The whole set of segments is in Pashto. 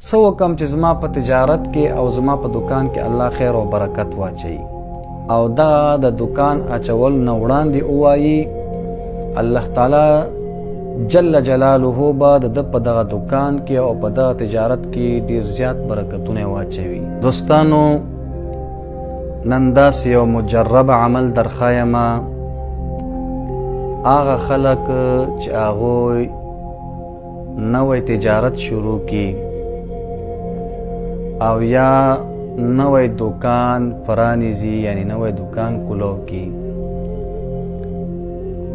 څه وکم چې زما په تجارت کې او زما په دکان کې الله خیر او برکت واچوي، او دا د دکان اچول نه وړاندې ووایي الله تعالی جل جلاله به د په دغه دکان کې او په دغه تجارت کې ډیر زیات برکتونه واچوي. دوستانو، نن داسې یو مجرب عمل درښایمه. هغه خلک چې هغوی نوی تجارت شروع کی او یا نوی دکان پرانیزی، یعنی نوی دکان کلو کی،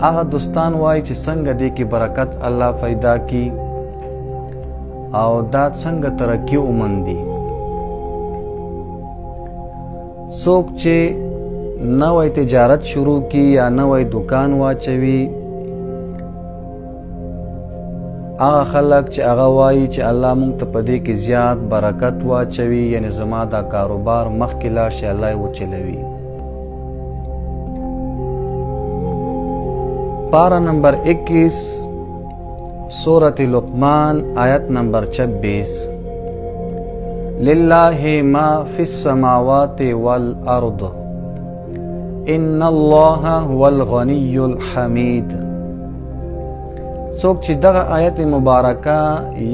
هغه دوستان وای چې څنګه دې کې برکت الله پیدا کی او دا څنګه ترقی ومندي. څوک چې نوی تجارت شروع کی یا نوی دکان واچوي، هغه خلک چې هغه وایي چې الله مونږ ته په دې کې زیات برکت واچوي، یعنی زما دا کاروبار مخکې لاړ شي، الله یې وچلوي. پارہ نمبر 21 سورة لقمان آیت نمبر 26. للہ ما فی السماوات والارض ان اللہ هو الغنی الحمید. څوک چې دغه آیت مبارکه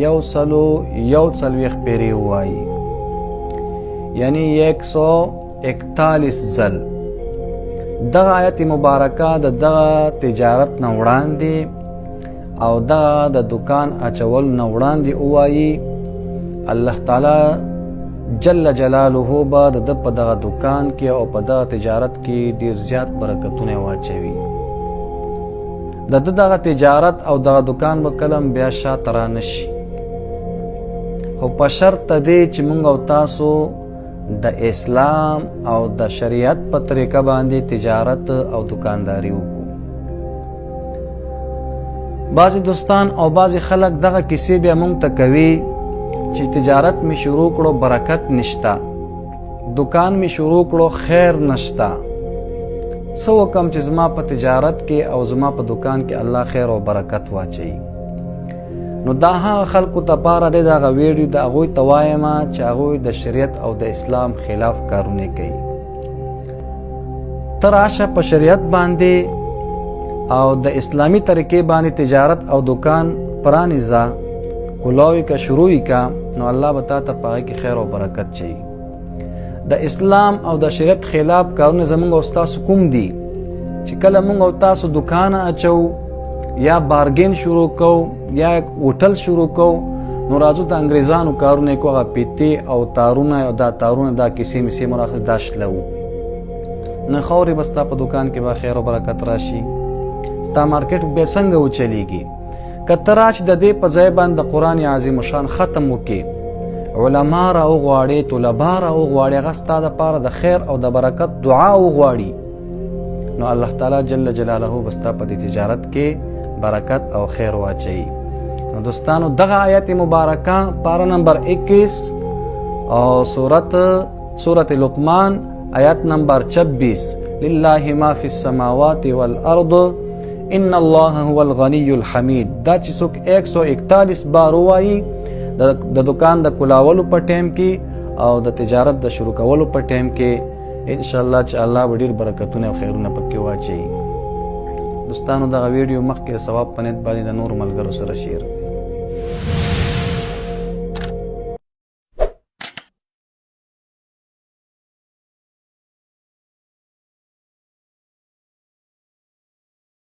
یو څلوېښت پیرې ووایي، یعنی 141 ځل دغه آیت مبارکه د دغه تجارت نه وړاندې او دغه د دکان اچول نه وړاندې ووایي، الله تعالی جل جلاله به د په دغه دکان کې او په دغه تجارت کې ډیر زیات برکتونه واچوي. د دغه تجارت او دغه دکان به کلم بیا شاته را نشي، خو په شرط دی چې موږ او تاسو د اسلام او د شریعت په طریقه باندې تجارت او دکانداری وکړو. بعضې دوستان او بعضې خلک دغه کیسې بیا موږ ته کوي چې تجارت می شروع کړو برکت نشته، دکان می شروع کړو خیر نشته، څه وکم چې زما په تجارت کې او زما په دکان کې الله خیر او برکت واچوي. نو دا هغه خلکو ته پاره دی دغه ویډیو د هغوی ته وایم چې هغوی د شریعت او د اسلام خلاف کارونه کوي. ته راشه په شریعت باندې او د اسلامي طریقې باندې تجارت او دکان پرانیزه، کلاوی کا شروعی کا، نو الله به تا ته په هغې کې خیر او برکت چي. د اسلام او د شریعت خلاف کارونه زمونږ او ستاسو کوم دي چې کله مونږ او تاسو دکان اچو یا بارګین شروع کو یا هوټل شروع کو، نو راځو د انګریزانو کارونه کو، هغه پیتې او تارونه او دا تارونه دا کیسې میسې مراخص دا شلو، نه خورې به ستا په دکان کې به خیر او برکت راشي، ستا مارکیټ به څنګه وچلیږي. که ته راشي د دې په ځای باندې د قرآن عظیم شان ختم وکړي، علما را وغواړي، طلبا را وغواړي، هغه ستا دپاره د خیر او د برکت دعا وغواړي، نو الله تعالی جل جلاله به ستا په دې تجارت کې برکت او خیر واچوي. نو دوستانو، دغه آیت مبارکه پارہ نمبر 21 او سورة لقمان آیت نمبر 26. للہ ما فی السماوات والارض ان اللہ هو الغنی الحمید. دا چې څوک 141 بار ووایي د دکان د کلاولو په ټیم کې او د تجارت د شروع کولو په ټیم کې، انشاءالله چې الله به ډېر برکتونه او خیرونه پکې واچوي. دوستانو، دغه ویډیو مخکې د ثواب په نیت باندې د نورو ملګرو سره شیر